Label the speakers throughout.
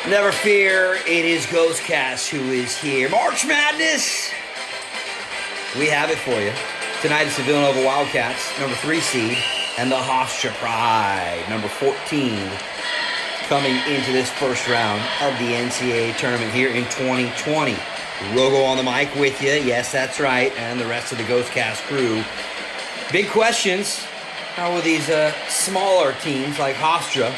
Speaker 1: Never fear, it is Ghostcast who is here. March Madness! We have it for you. Tonight it's the Villanova Wildcats, number 3 seed, and the HOFSTRA Pride, number 14, coming into this first round of the NCAA tournament here in 2020. Rogo on the mic with you. Yes, that's right. And the rest of the Ghostcast crew. Big questions. How will these smaller teams like HOFSTRA?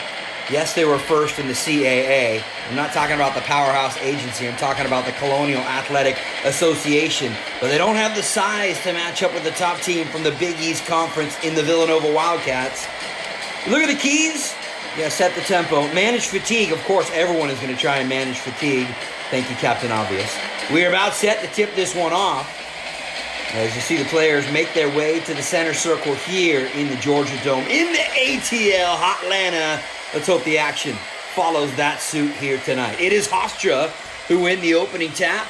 Speaker 1: Yes, they were first in the CAA. I'm not talking about the powerhouse agency. I'm talking about the Colonial Athletic Association. But they don't have the size to match up with the top team from the Big East Conference in the Villanova Wildcats. Look at the keys. Yeah, set the tempo. Manage fatigue. Of course, everyone is going to try and manage fatigue. Thank you, Captain Obvious. We are about set to tip this one off. As you see the players make their way to the center circle here in the Georgia Dome. In the ATL, Hotlanta. Let's hope the action follows that suit here tonight. It is HOFSTRA who win the opening tap.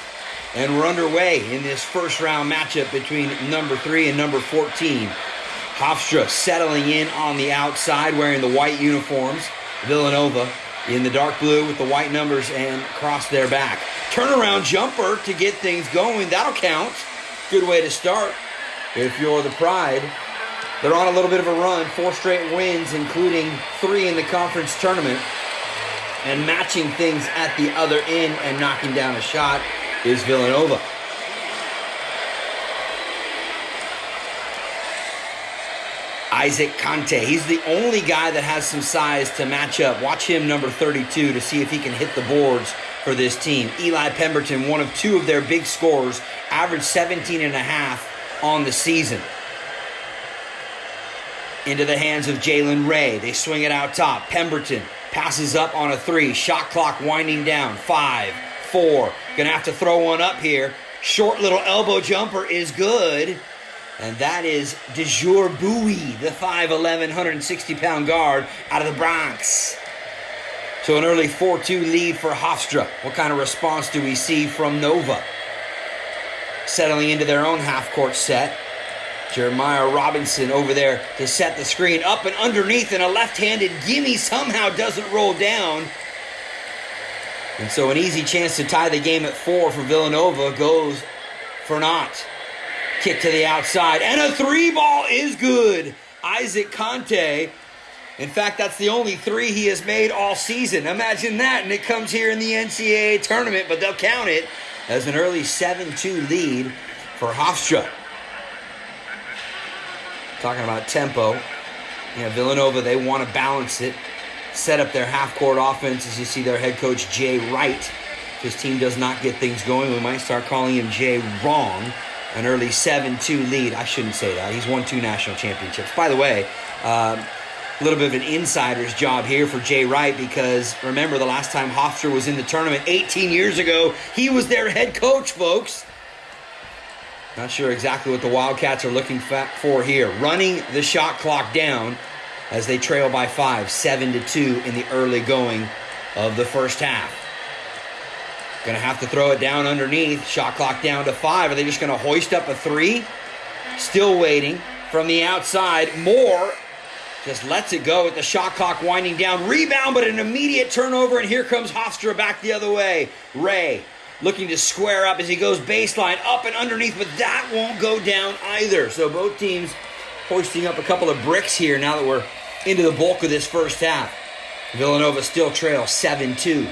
Speaker 1: And we're underway in this first round matchup between number 3 and number 14. HOFSTRA settling in on the outside wearing the white uniforms. Villanova in the dark blue with the white numbers and across their back. Turnaround jumper to get things going. That'll count. Good way to start if you're the Pride. They're on a little bit of a run. 4 straight wins, including 3 in the conference tournament. And matching things at the other end and knocking down a shot is Villanova. Isaac Conte. He's the only guy that has some size to match up. Watch him, number 32, to see if he can hit the boards for this team. Eli Pemberton, one of 2 of their big scorers, averaged 17.5 on the season. Into the hands of Jalen Ray. They swing it out top. Pemberton passes up on a 3. Shot clock winding down. 5, 4. Gonna have to throw one up here. Short little elbow jumper is good. And that is DeJour Bowie, the 5'11", 160-pound guard out of the Bronx. So an early 4-2 lead for HOFSTRA. What kind of response do we see from Nova? Settling into their own half-court set. Jeremiah Robinson over there to set the screen up and underneath, and a left-handed gimme somehow doesn't roll down. And so an easy chance to tie the game at 4 for Villanova goes for naught. Kick to the outside, and a 3-ball is good. Isaac Conte. In fact, that's the only 3 he has made all season. Imagine that, and it comes here in the NCAA tournament, but they'll count it as an early 7-2 lead for HOFSTRA. Talking about tempo. Yeah, Villanova, they want to balance it. Set up their half-court offense as you see their head coach, Jay Wright. If his team does not get things going, we might start calling him Jay Wrong. An early 7-2 lead. I shouldn't say that. He's won 2 national championships. By the way, a little bit of an insider's job here for Jay Wright, because remember the last time HOFSTRA was in the tournament 18 years ago, he was their head coach, folks. Not sure exactly what the Wildcats are looking for here. Running the shot clock down as they trail by 5, 7-2 in the early going of the first half. Going to have to throw it down underneath. Shot clock down to 5. Are they just going to hoist up a 3? Still waiting from the outside. Moore just lets it go with the shot clock winding down. Rebound, but an immediate turnover, and here comes HOFSTRA back the other way. Ray looking to square up as he goes baseline, up and underneath, but that won't go down either. So both teams hoisting up a couple of bricks here now that we're into the bulk of this first half. Villanova still trails 7-2.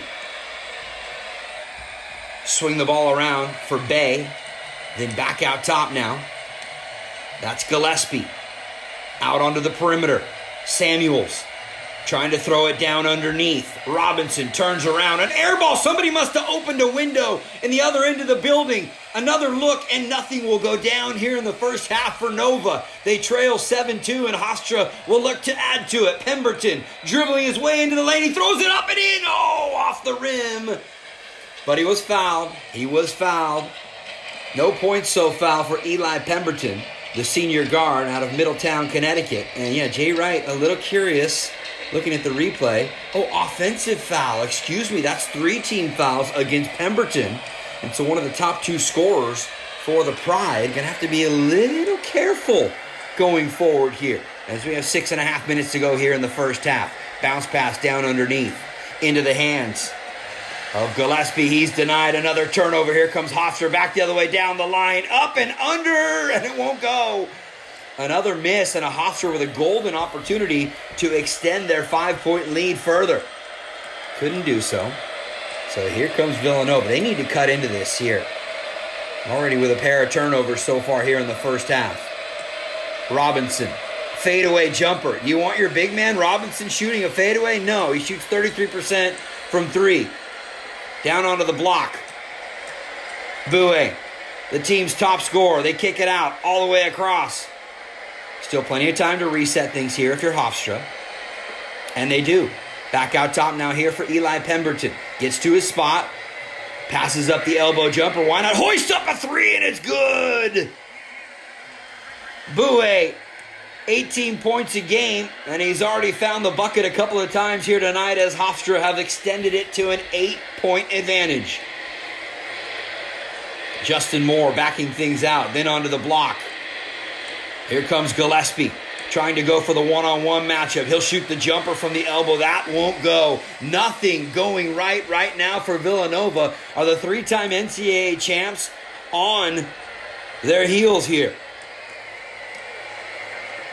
Speaker 1: Swing the ball around for Bay, then back out top now. That's Gillespie. Out onto the perimeter. Samuels trying to throw it down underneath. Robinson turns around. An air ball. Somebody must have opened a window in the other end of the building. Another look, and nothing will go down here in the first half for Nova. They trail 7-2, and HOFSTRA will look to add to it. Pemberton dribbling his way into the lane. He throws it up and in. Oh, off the rim. But he was fouled. He was fouled. No points so foul for Eli Pemberton, the senior guard out of Middletown, Connecticut. And yeah, Jay Wright, a little curious looking at the replay. Oh, offensive foul. Excuse me. That's 3 team fouls against Pemberton. And so one of the top 2 scorers for the Pride going to have to be a little careful going forward here, as we have 6.5 minutes to go here in the first half. Bounce pass down underneath into the hands of Gillespie. He's denied another turnover. Here comes HOFSTRA back the other way down the line. Up and under, and it won't go. Another miss, and a HOFSTRA with a golden opportunity to extend their 5-point lead further. Couldn't do so. So here comes Villanova. They need to cut into this here. Already with a pair of turnovers so far here in the first half. Robinson, fadeaway jumper. You want your big man Robinson shooting a fadeaway? No, he shoots 33% from 3. Down onto the block. Boué, the team's top scorer. They kick it out all the way across. Still plenty of time to reset things here if you're HOFSTRA. And they do. Back out top now here for Eli Pemberton. Gets to his spot. Passes up the elbow jumper. Why not hoist up a 3, and it's good. Boué, 18 points a game, and he's already found the bucket a couple of times here tonight as HOFSTRA have extended it to an 8-point advantage. Justin Moore backing things out, then onto the block. Here comes Gillespie, trying to go for the one-on-one matchup. He'll shoot the jumper from the elbow. That won't go. Nothing going right now for Villanova. Are the 3-time NCAA champs on their heels here?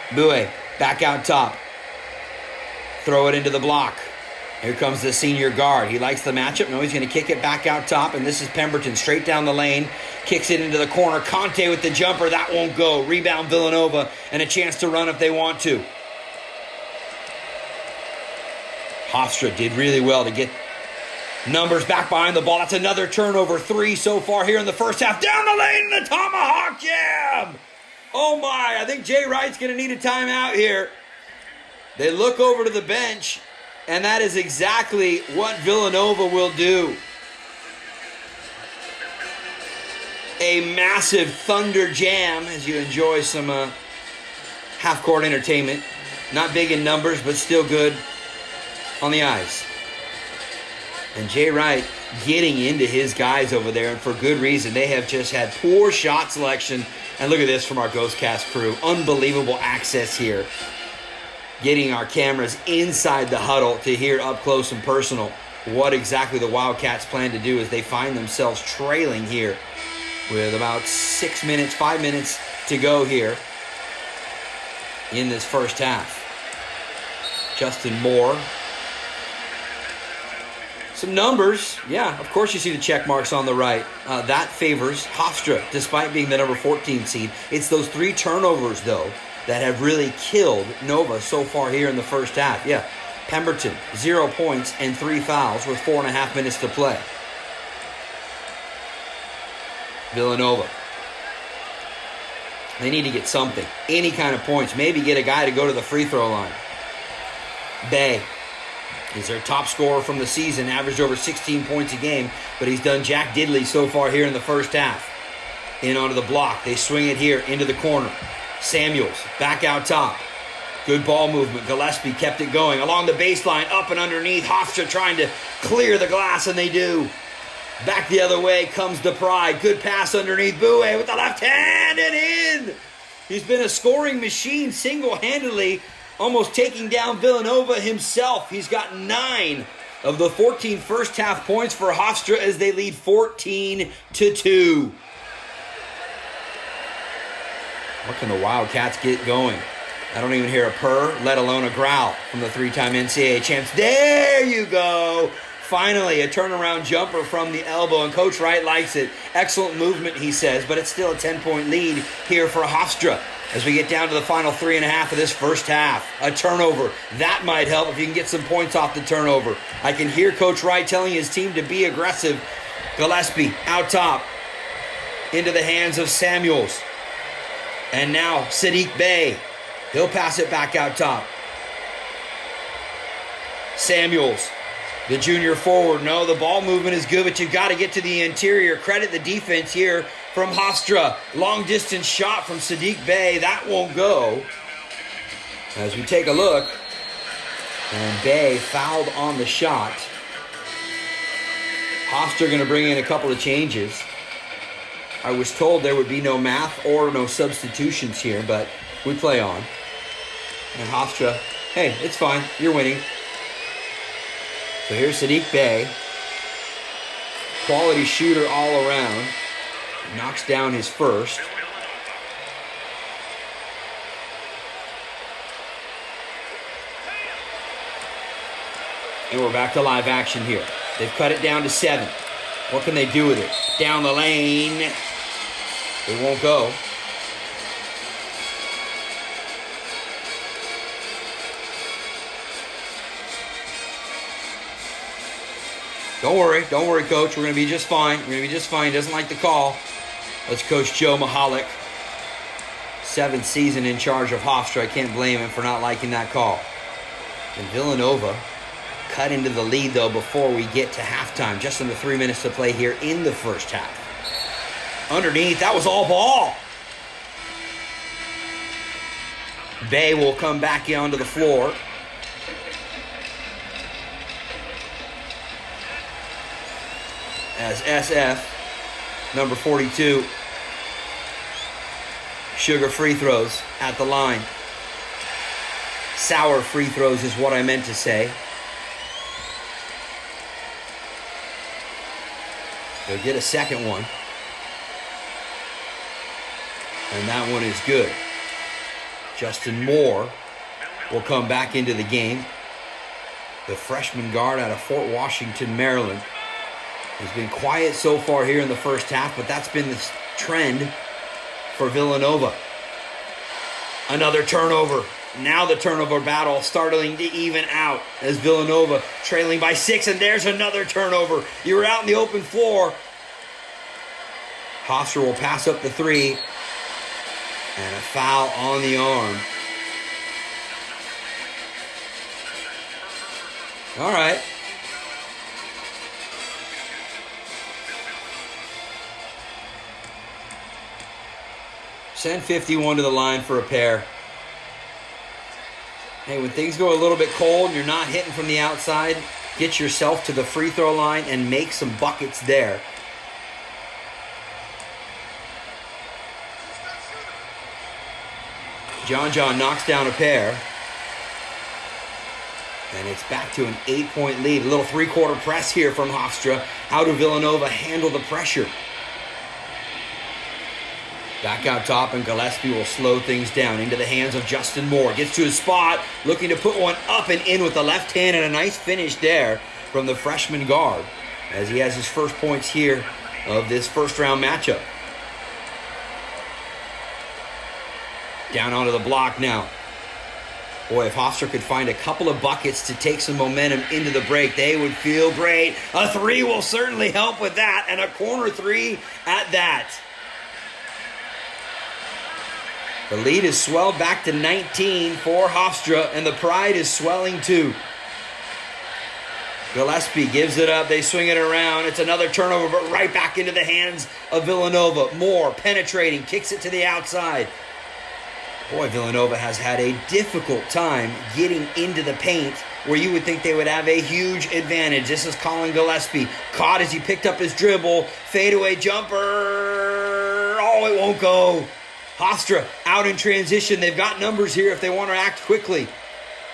Speaker 1: Boué, back out top. Throw it into the block. Here comes the senior guard. He likes the matchup. No, he's going to kick it back out top, and this is Pemberton straight down the lane. Kicks it into the corner. Conte with the jumper. That won't go. Rebound Villanova, and a chance to run if they want to. HOFSTRA did really well to get numbers back behind the ball. That's another turnover. 3 so far here in the first half. Down the lane, and the tomahawk jam. Oh my, I think Jay Wright's going to need a timeout here. They look over to the bench, and that is exactly what Villanova will do. A massive thunder jam as you enjoy some half-court entertainment. Not big in numbers, but still good on the eyes. And Jay Wright getting into his guys over there, and for good reason. They have just had poor shot selection. And look at this from our ghostcast crew. Unbelievable access here. Getting our cameras inside the huddle to hear up close and personal what exactly the Wildcats plan to do as they find themselves trailing here with about 5 minutes to go here in this first half. Justin Moore. Some numbers. Yeah, of course you see the check marks on the right. That favors HOFSTRA, despite being the number 14 seed. It's those 3 turnovers, though, that have really killed Nova so far here in the first half. Yeah, Pemberton, 0 points and 3 fouls with 4.5 minutes to play. Villanova. They need to get something. Any kind of points. Maybe get a guy to go to the free throw line. Bay is their top scorer from the season, averaged over 16 points a game, but he's done Jack Diddley so far here in the first half. In onto the block. They swing it here into the corner. Samuels back out top. Good ball movement. Gillespie kept it going along the baseline, up and underneath. HOFSTRA trying to clear the glass, and they do. Back the other way comes DePry. Good pass underneath. Boué with the left hand and in. He's been a scoring machine single-handedly, almost taking down Villanova himself. He's got 9 of the 14 first half points for HOFSTRA as they lead 14-2. What can the Wildcats get going? I don't even hear a purr, let alone a growl from the 3-time NCAA champs. There you go. Finally, a turnaround jumper from the elbow, and Coach Wright likes it. Excellent movement, he says, but it's still a 10-point lead here for HOFSTRA as we get down to the final 3.5 of this first half. A turnover. That might help if you can get some points off the turnover. I can hear Coach Wright telling his team to be aggressive. Gillespie out top into the hands of Samuels. And now Saddiq Bey. He'll pass it back out top. Samuels, the junior forward. No, the ball movement is good, but you've got to get to the interior. Credit the defense here from HOFSTRA. Long distance shot from Saddiq Bey. That won't go. As we take a look, and Bey fouled on the shot. HOFSTRA going to bring in a couple of changes. I was told there would be no math or no substitutions here, but we play on. And HOFSTRA, hey, it's fine. You're winning. So here's Saddiq Bey. Quality shooter all around. Knocks down his first. And we're back to live action here. They've cut it down to 7. What can they do with it? Down the lane. It won't go. Don't worry, Coach. We're going to be just fine. He doesn't like the call. That's Coach Joe Mahalik. 7th season in charge of HOFSTRA. I can't blame him for not liking that call. And Villanova cut into the lead, though, before we get to halftime. Just under 3 minutes to play here in the first half. Underneath, that was all ball. Bay will come back onto the floor. As SF, number 42, sugar free throws at the line. Sour free throws is what I meant to say. They'll get a second one. And that one is good. Justin Moore will come back into the game. The freshman guard out of Fort Washington, Maryland. He's been quiet so far here in the first half, but that's been the trend for Villanova. Another turnover. Now the turnover battle starting to even out as Villanova trailing by 6, and there's another turnover. You were out in the open floor. HOFSTRA will pass up the 3, and a foul on the arm. All right. Send 51 to the line for a pair. Hey, when things go a little bit cold and you're not hitting from the outside, get yourself to the free throw line and make some buckets there. John knocks down a pair. And it's back to an 8-point lead. A little 3-quarter press here from HOFSTRA. How do Villanova handle the pressure? Back out top, and Gillespie will slow things down into the hands of Justin Moore. Gets to his spot, looking to put one up and in with the left hand, and a nice finish there from the freshman guard as he has his first points here of this first-round matchup. Down onto the block now. Boy, if HOFSTRA could find a couple of buckets to take some momentum into the break, they would feel great. A 3 will certainly help with that, and a corner 3 at that. The lead is swelled back to 19 for HOFSTRA, and the pride is swelling too. Gillespie gives it up. They swing it around. It's another turnover, but right back into the hands of Villanova. Moore penetrating, kicks it to the outside. Boy, Villanova has had a difficult time getting into the paint where you would think they would have a huge advantage. This is Colin Gillespie. Caught as he picked up his dribble. Fadeaway jumper. Oh, it won't go. HOFSTRA out in transition. They've got numbers here if they want to act quickly.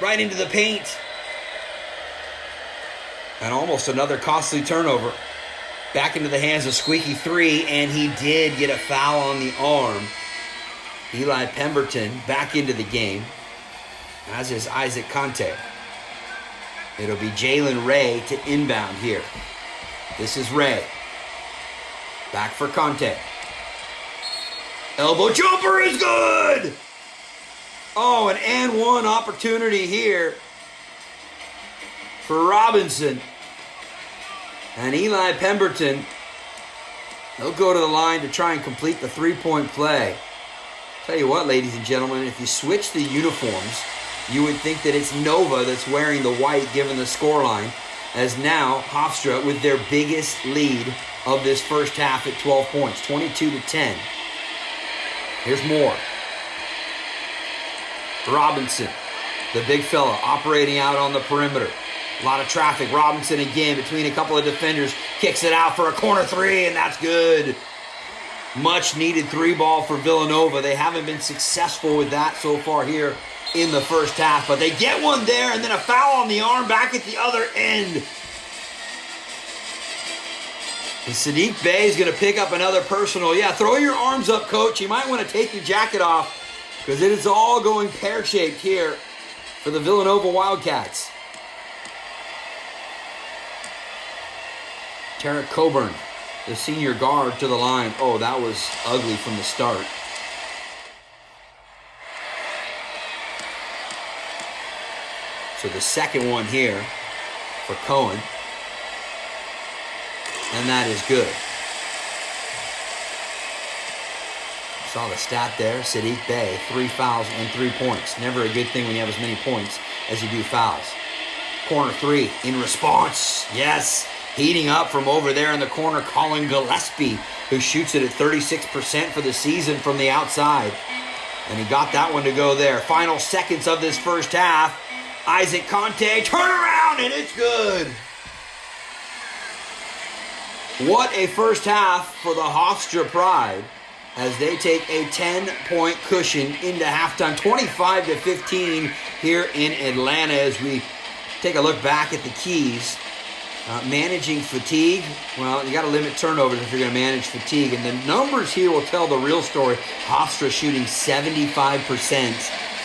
Speaker 1: Right into the paint. And almost another costly turnover. Back into the hands of Squeaky 3, and he did get a foul on the arm. Eli Pemberton back into the game, as is Isaac Conte. It'll be Jalen Ray to inbound here. This is Ray. Back for Conte. Elbow jumper is good! Oh, an and one opportunity here for Robinson. And Eli Pemberton, they'll go to the line to try and complete the three-point play. Tell you what, ladies and gentlemen, if you switch the uniforms, you would think that it's Nova that's wearing the white given the scoreline, as now HOFSTRA with their biggest lead of this first half at 12 points, 22-10. Here's Moore. Robinson, the big fella, operating out on the perimeter. A lot of traffic. Robinson again between a couple of defenders. Kicks it out for a corner 3, and that's good. Much needed 3-ball for Villanova. They haven't been successful with that so far here in the first half, but they get one there, and then a foul on the arm back at the other end. And Sadiq Bey is going to pick up another personal. Yeah, throw your arms up, coach. You might want to take your jacket off because it is all going pear-shaped here for the Villanova Wildcats. Tarek Coburn, the senior guard, to the line. Oh, that was ugly from the start. So the second one here for Cohen. And that is good. Saw the stat there. Sadiq Bey, 3 fouls and 3 points. Never a good thing when you have as many points as you do fouls. Corner 3 in response. Yes, heating up from over there in the corner, Colin Gillespie, who shoots it at 36% for the season from the outside. And he got that one to go there. Final seconds of this first half. Isaac Conte, turn around, and it's good. What a first half for the HOFSTRA Pride as they take a 10-point cushion into halftime, 25-15 here in Atlanta. As we take a look back at the keys, managing fatigue. Well, you got to limit turnovers if you're going to manage fatigue, and the numbers here will tell the real story. HOFSTRA shooting 75%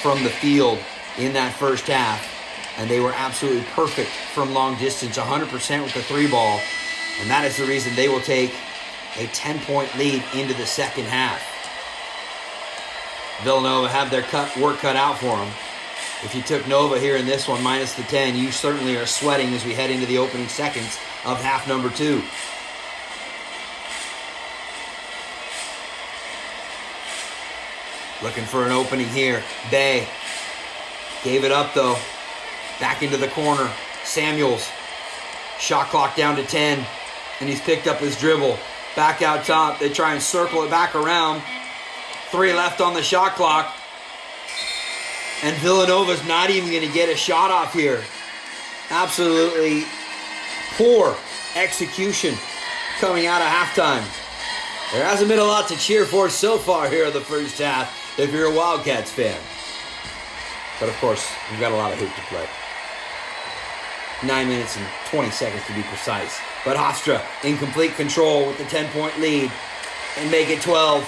Speaker 1: from the field in that first half, and they were absolutely perfect from long distance, 100% with the 3-ball. And that is the reason they will take a 10-point lead into the second half. Villanova have their work cut out for them. If you took Nova here in this one, minus the 10, you certainly are sweating as we head into the opening seconds of half number 2. Looking for an opening here. Bey gave it up, though. Back into the corner. Samuels. Shot clock down to 10. And he's picked up his dribble. Back out top. They try and circle it back around. 3 left on the shot clock. And Villanova's not even going to get a shot off here. Absolutely poor execution coming out of halftime. There hasn't been a lot to cheer for so far here in the first half if you're a Wildcats fan. But of course, we've got a lot of hoop to play. 9 minutes and 20 seconds to be precise. But HOFSTRA in complete control with the 10-point lead and make it 12.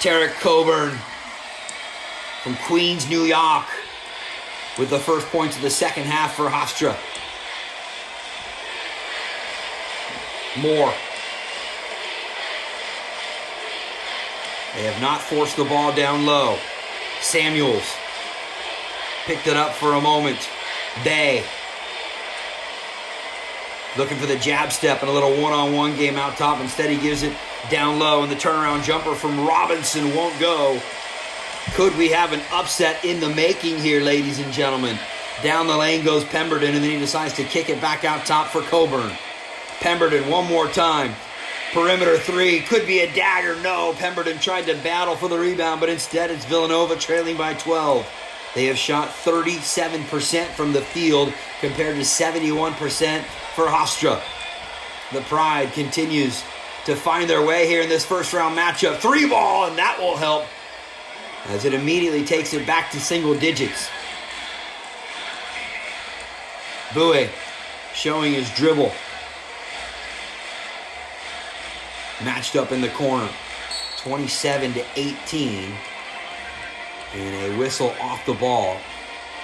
Speaker 1: Tarek Coburn from Queens, New York, with the first points of the second half for HOFSTRA. Moore. They have not forced the ball down low. Samuels picked it up for a moment. Bey looking for the jab step and a little one-on-one game out top. Instead, he gives it down low, and the turnaround jumper from Robinson won't go. Could we have an upset in the making here, ladies and gentlemen? Down the lane goes Pemberton, and then he decides to kick it back out top for Coburn. Pemberton one more time. Perimeter 3. Could be a dagger. No. Pemberton tried to battle for the rebound, but instead it's Villanova trailing by 12. They have shot 37% from the field compared to 71% for HOFSTRA. The Pride continues to find their way here in this first round matchup. 3-ball, and that will help as it immediately takes it back to single digits. Bowie showing his dribble. Matched up in the corner. 27-18. And a whistle off the ball.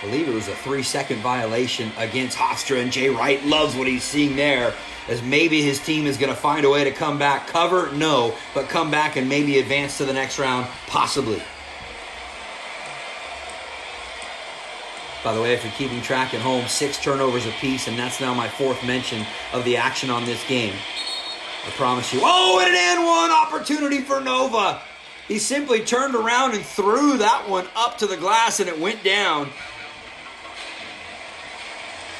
Speaker 1: I believe it was a 3-second violation against HOFSTRA, and Jay Wright loves what he's seeing there, as maybe his team is going to find a way to come back. Cover? No, but come back and maybe advance to the next round, possibly. By the way, if you're keeping track at home, 6 turnovers apiece, and that's now my 4th mention of the action on this game. I promise you. Oh, and an and one opportunity for Nova. He simply turned around and threw that one up to the glass, and it went down.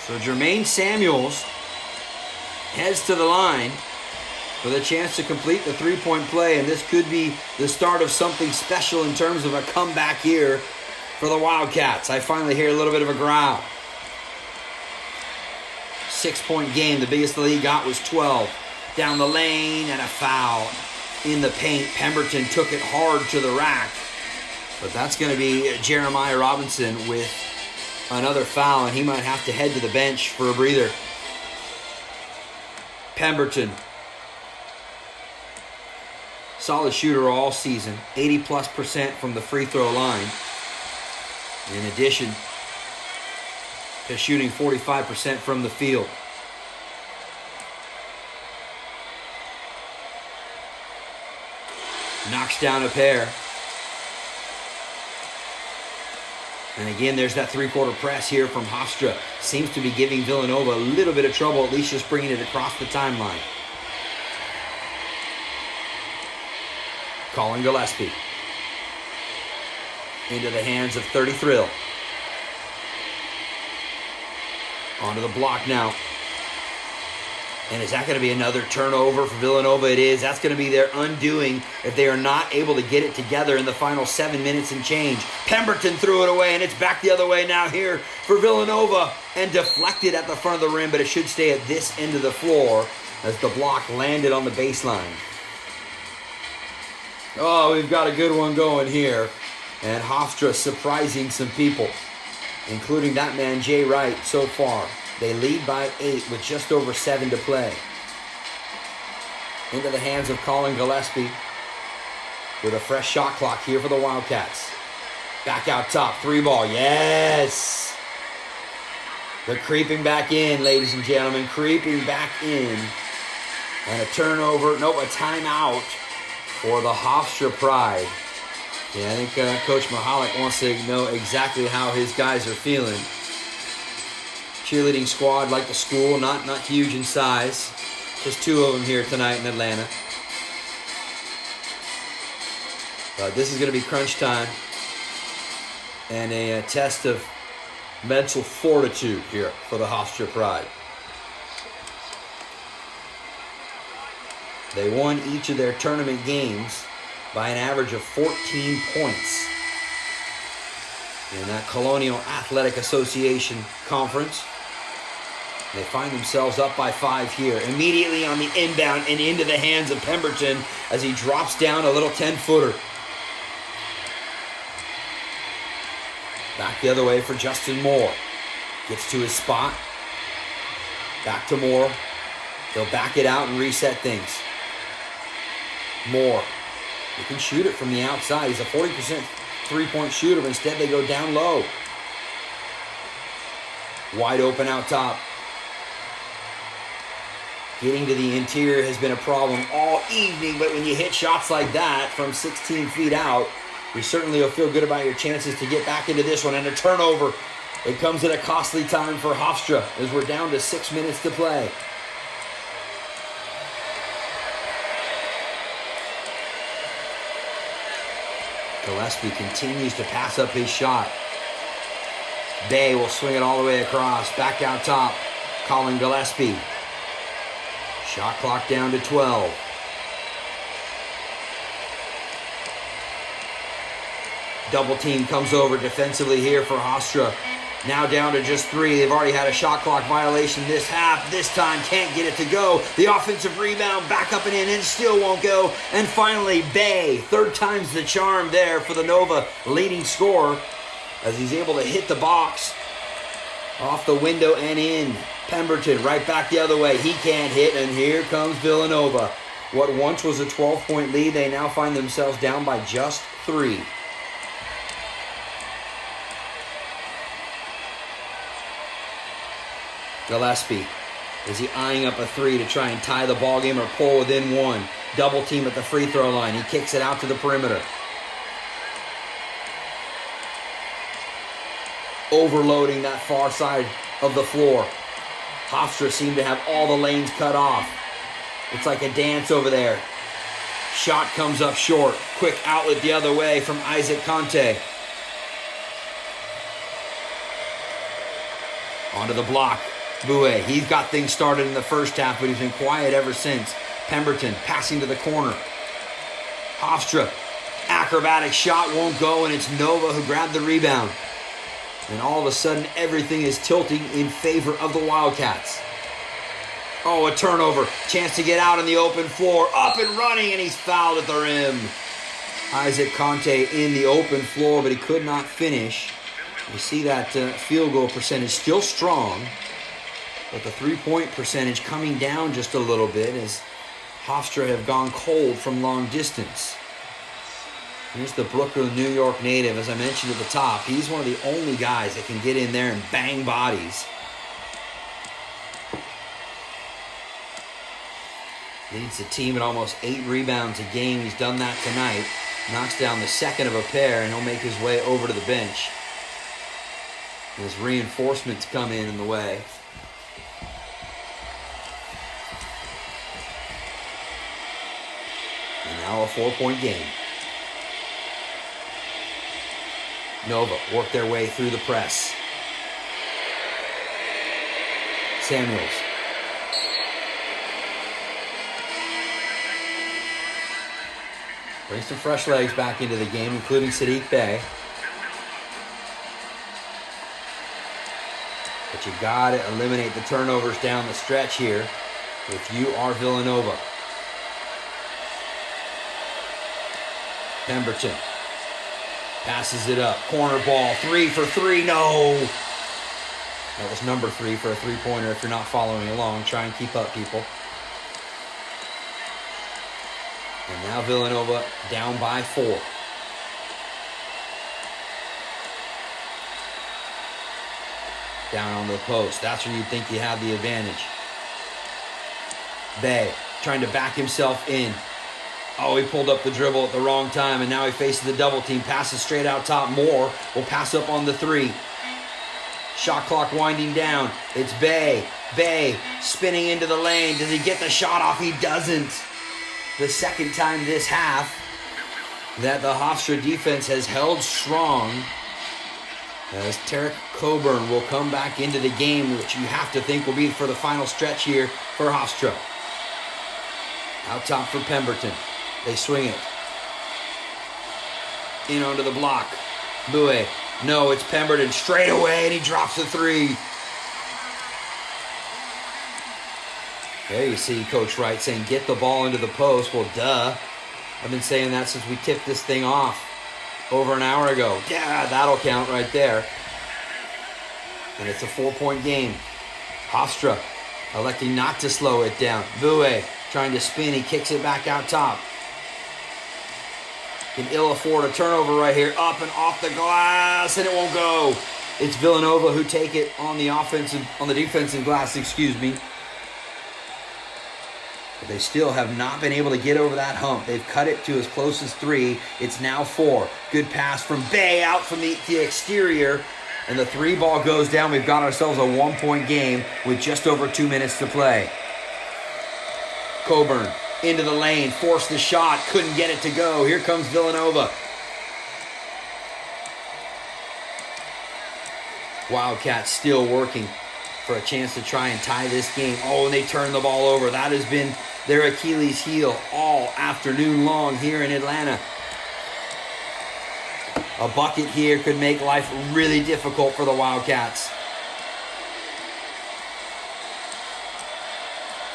Speaker 1: So Jermaine Samuels heads to the line with a chance to complete the 3-point play, and this could be the start of something special in terms of a comeback here for the Wildcats. I finally hear a little bit of a growl. 6-point game. The biggest the league got was 12. Down the lane, and a foul in the paint. Pemberton took it hard to the rack. But that's going to be Jeremiah Robinson with another foul, and he might have to head to the bench for a breather. Pemberton. Solid shooter all season. 80+% from the free throw line. In addition to shooting 45% from the field. Knocks down a pair. And again, there's that three-quarter press here from HOFSTRA. Seems to be giving Villanova a little bit of trouble, at least just bringing it across the timeline. Colin Gillespie. Into the hands of 30 Thrill. Onto the block now. And is that going to be another turnover for Villanova? It is. That's going to be their undoing if they are not able to get it together in the final 7 minutes and change. Pemberton threw it away, and it's back the other way now here for Villanova. And deflected at the front of the rim, but it should stay at this end of the floor as the block landed on the baseline. Oh, we've got a good one going here. And HOFSTRA surprising some people, including that man Jay Wright so far. They lead by 8 with just over 7 to play. Into the hands of Colin Gillespie with a fresh shot clock here for the Wildcats. Back out top, 3-ball, yes! They're creeping back in, ladies and gentlemen, creeping back in. And a turnover, nope, a timeout for the HOFSTRA Pride. Yeah, I think Coach Mahalik wants to know exactly how his guys are feeling. Cheerleading squad like the school, not huge in size. Just 2 of them here tonight in Atlanta. But this is going to be crunch time and a test of mental fortitude here for the HOFSTRA Pride. They won each of their tournament games by an average of 14 points in that Colonial Athletic Association Conference. They find themselves up by 5 here. Immediately on the inbound and into the hands of Pemberton as he drops down a little 10-footer. Back the other way for Justin Moore. Gets to his spot. Back to Moore. They'll back it out and reset things. Moore. He can shoot it from the outside. He's a 40% three-point shooter. Instead, they go down low. Wide open out top. Getting to the interior has been a problem all evening, but when you hit shots like that from 16 feet out, you certainly will feel good about your chances to get back into this one. And a turnover. It comes at a costly time for HOFSTRA as we're down to 6 minutes to play. Gillespie continues to pass up his shot. Bay will swing it all the way across. Back out top. Colin Gillespie. Shot clock down to 12. Double team comes over defensively here for HOFSTRA. Now down to just 3. They've already had a shot clock violation this half. This time can't get it to go. The offensive rebound back up and in and still won't go. And finally Bay, 3rd time's the charm there for the Nova leading scorer as he's able to hit the box off the window and in. Pemberton right back the other way. He can't hit, and here comes Villanova. What once was a 12-point lead, they now find themselves down by just 3. Gillespie, is he eyeing up a 3 to try and tie the ball game or pull within 1? Double team at the free throw line. He kicks it out to the perimeter. Overloading that far side of the floor. HOFSTRA seem to have all the lanes cut off. It's like a dance over there. Shot comes up short. Quick outlet the other way from Isaac Conte. Onto the block. Bouet. He's got things started in the first half, but he's been quiet ever since. Pemberton passing to the corner. HOFSTRA. Acrobatic shot won't go, and it's Nova who grabbed the rebound. And all of a sudden, everything is tilting in favor of the Wildcats. Oh, a turnover. Chance to get out on the open floor. Up and running, and he's fouled at the rim. Isaac Conte in the open floor, but he could not finish. You see that field goal percentage still strong. But the three-point percentage coming down just a little bit as HOFSTRA have gone cold from long distance. Here's the Brooklyn, New York native, as I mentioned at the top. He's one of the only guys that can get in there and bang bodies. Leads the team at almost 8 rebounds a game. He's done that tonight. Knocks down the second of a pair, and he'll make his way over to the bench. As reinforcements come in the way. And now a 4-point game. Nova work their way through the press. Samuels. Brings some fresh legs back into the game, including Saddiq Bey. But you gotta eliminate the turnovers down the stretch here if you are Villanova. Pemberton passes it up. Corner ball. 3 for 3. No. That was number 3 for a three-pointer if you're not following along. Try and keep up, people. And now Villanova down by 4. Down on the post. That's where you'd think you have the advantage. Bey trying to back himself in. Oh, he pulled up the dribble at the wrong time, and now he faces the double team. Passes straight out top. Moore will pass up on the 3. Shot clock winding down. It's Bey. Bey spinning into the lane. Does he get the shot off? He doesn't. The second time this half that the HOFSTRA defense has held strong, as Tarek Coburn will come back into the game, which you have to think will be for the final stretch here for HOFSTRA. Out top for Pemberton. They swing it. In onto the block. Boué. No, it's Pemberton straight away, and he drops the 3. There you see Coach Wright saying, get the ball into the post. Well, duh. I've been saying that since we tipped this thing off over an hour ago. Yeah, that'll count right there. And it's a 4-point game. HOFSTRA electing not to slow it down. Boué trying to spin. He kicks it back out top. Can ill afford a turnover right here. Up and off the glass, and it won't go. It's Villanova who take it on the defensive glass, excuse me. But they still have not been able to get over that hump. They've cut it to as close as 3. It's now 4. Good pass from Bey out from the exterior. And the 3 ball goes down. We've got ourselves a 1-point game with just over 2 minutes to play. Coburn into the lane. Forced the shot. Couldn't get it to go. Here comes Villanova. Wildcats still working for a chance to try and tie this game. Oh, and they turn the ball over. That has been their Achilles heel all afternoon long here in Atlanta. A bucket here could make life really difficult for the Wildcats.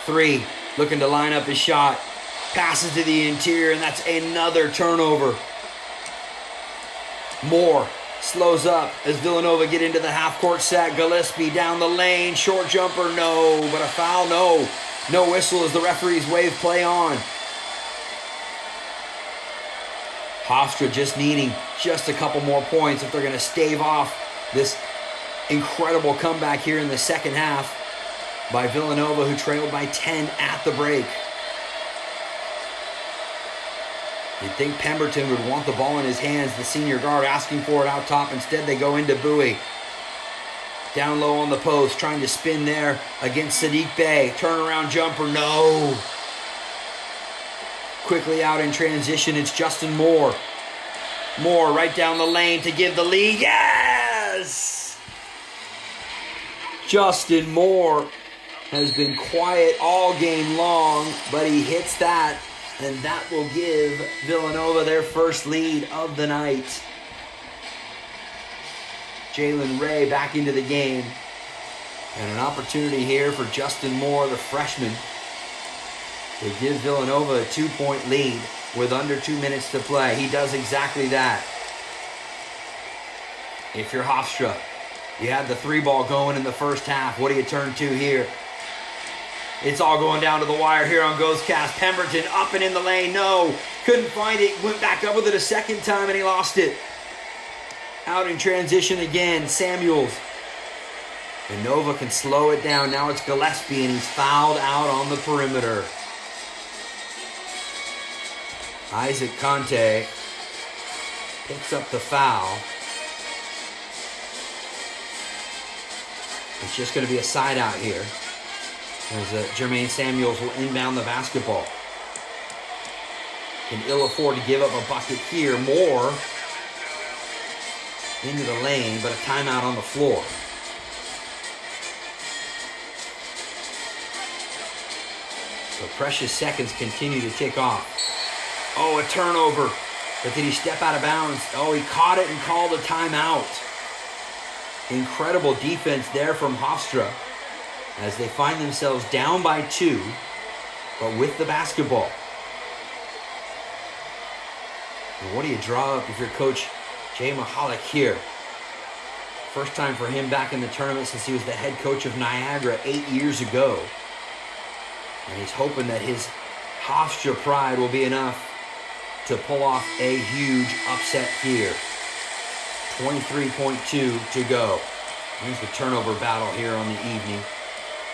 Speaker 1: 3, looking to line up his shot. Passes to the interior, and that's another turnover. Moore slows up as Villanova get into the half-court set. Gillespie down the lane. Short jumper, no. But a foul, no. No whistle as the referees wave play on. HOFSTRA just needing just a couple more points if they're going to stave off this incredible comeback here in the second half by Villanova, who trailed by 10 at the break. You'd think Pemberton would want the ball in his hands, the senior guard asking for it out top. Instead, they go into Boué. Down low on the post, trying to spin there against Saddiq Bey. Turnaround jumper, no. Quickly out in transition, it's Justin Moore. Moore right down the lane to give the lead. Yes! Justin Moore has been quiet all game long, but he hits that, and that will give Villanova their first lead of the night. Jalen Ray back into the game. And an opportunity here for Justin Moore, the freshman, to give Villanova a 2-point lead with under 2 minutes to play. He does exactly that. If you're HOFSTRA, You had the 3-ball going in the first half. What do you turn to here? It's all going down to the wire here on Ghostcast. Pemberton up and in the lane. No, couldn't find it. Went back up with it a second time and he lost it. Out in transition again. Samuels. And Nova can slow it down. Now it's Gillespie and he's fouled out on the perimeter. Isaac Conte picks up the foul. It's just going to be a side out here as Jermaine Samuels will inbound the basketball. Can ill afford to give up a bucket here. Moore into the lane, but a timeout on the floor. So precious seconds continue to tick off. Oh, a turnover. But did he step out of bounds? Oh, he caught it and called a timeout. Incredible defense there from HOFSTRA as they find themselves down by 2, but with the basketball. And what do you draw up if you're Coach Jay Mahalik here? First time for him back in the tournament since he was the head coach of Niagara 8 years ago. And he's hoping that his HOFSTRA pride will be enough to pull off a huge upset here. 23.2 to go. Here's the turnover battle here on the evening.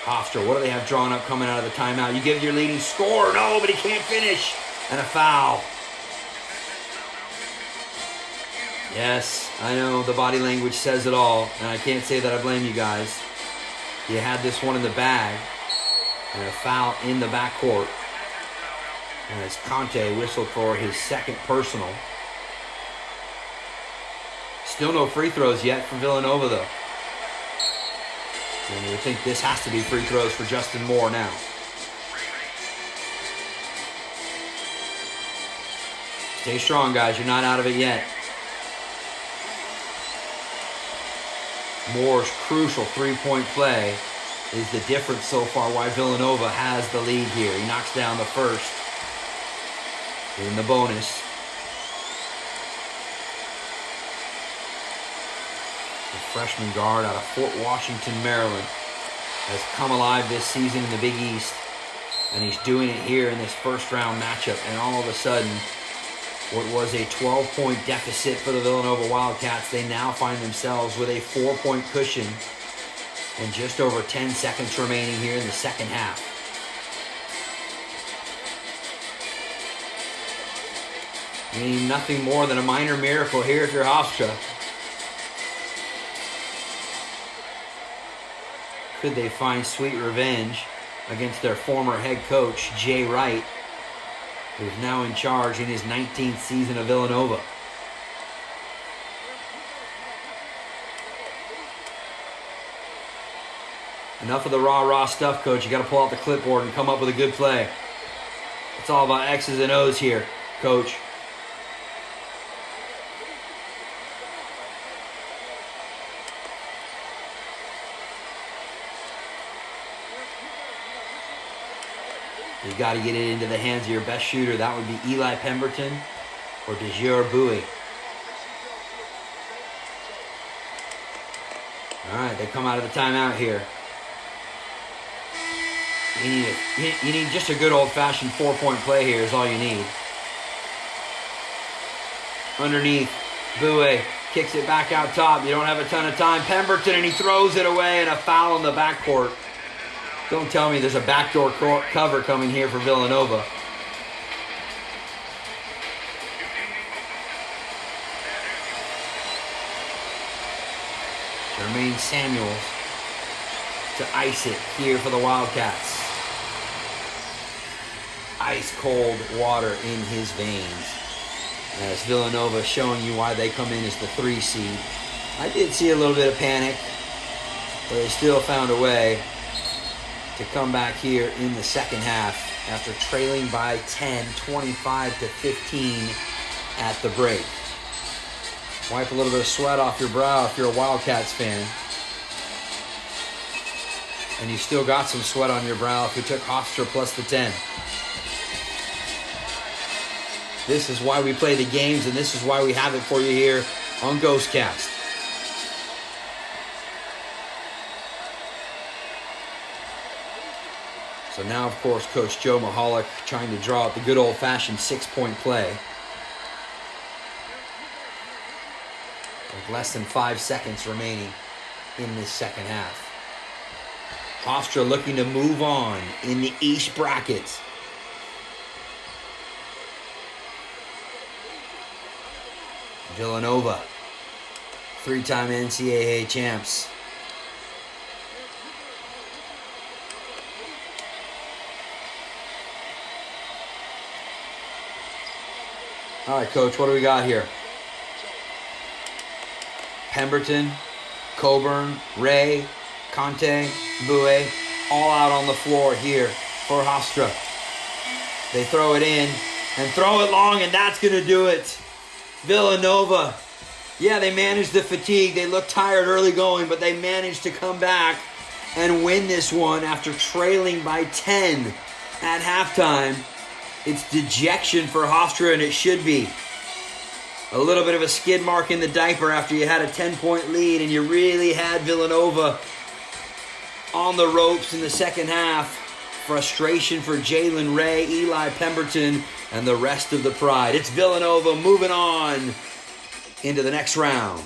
Speaker 1: HOFSTRA, what do they have drawn up coming out of the timeout? You give your leading scorer. No, but he can't finish. And a foul. Yes, I know the body language says it all, and I can't say that I blame you guys. You had this one in the bag. And a foul in the backcourt. And as Conte whistled for his second personal. Still no free throws yet for Villanova, though. And you would think this has to be free throws for Justin Moore now. Stay strong, guys. You're not out of it yet. Moore's crucial three-point play is the difference so far why Villanova has the lead here. He knocks down the first in the bonus. The freshman guard out of Fort Washington, Maryland, has come alive this season in the Big East. And he's doing it here in this first round matchup. And all of a sudden, what was a 12-point deficit for the Villanova Wildcats, they now find themselves with a 4-point cushion and just over 10 seconds remaining here in the second half. You need nothing more than a minor miracle here if you're HOFSTRA. Could they find sweet revenge against their former head coach, Jay Wright, who's now in charge in his 19th season of Villanova? Enough of the rah-rah stuff, Coach. You got to pull out the clipboard and come up with a good play. It's all about X's and O's here, Coach. You got to get it into the hands of your best shooter. That would be Eli Pemberton or DeJure Bowie. All right, they come out of the timeout here. You need just a good old-fashioned 4-point play here is all you need. Underneath, Bowie kicks it back out top. You don't have a ton of time. Pemberton, and he throws it away, and a foul in the backcourt. Don't tell me there's a backdoor cover coming here for Villanova. Jermaine Samuels to ice it here for the Wildcats. Ice cold water in his veins. As Villanova showing you why they come in as the 3 seed. I did see a little bit of panic, but they still found a way to come back here in the second half after trailing by 10, 25-15 at the break. Wipe a little bit of sweat off your brow if you're a Wildcats fan. And you still got some sweat on your brow if you took HOFSTRA plus the 10. This is why we play the games, and this is why we have it for you here on Ghostcast. So now, of course, Coach Joe Mahalik trying to draw up the good old-fashioned 6-point play. With less than 5 seconds remaining in this second half. HOFSTRA looking to move on in the East bracket. Villanova, 3-time NCAA champs. All right, Coach, what do we got here? Pemberton, Coburn, Ray, Conte, Boue, all out on the floor here for HOFSTRA. They throw it in and throw it long, and that's going to do it. Villanova, yeah, they managed the fatigue. They looked tired early going, but they managed to come back and win this one after trailing by 10 at halftime. It's dejection for HOFSTRA, and it should be. A little bit of a skid mark in the diaper after you had a 10-point lead and you really had Villanova on the ropes in the second half. Frustration for Jalen Ray, Eli Pemberton, and the rest of the Pride. It's Villanova moving on into the next round.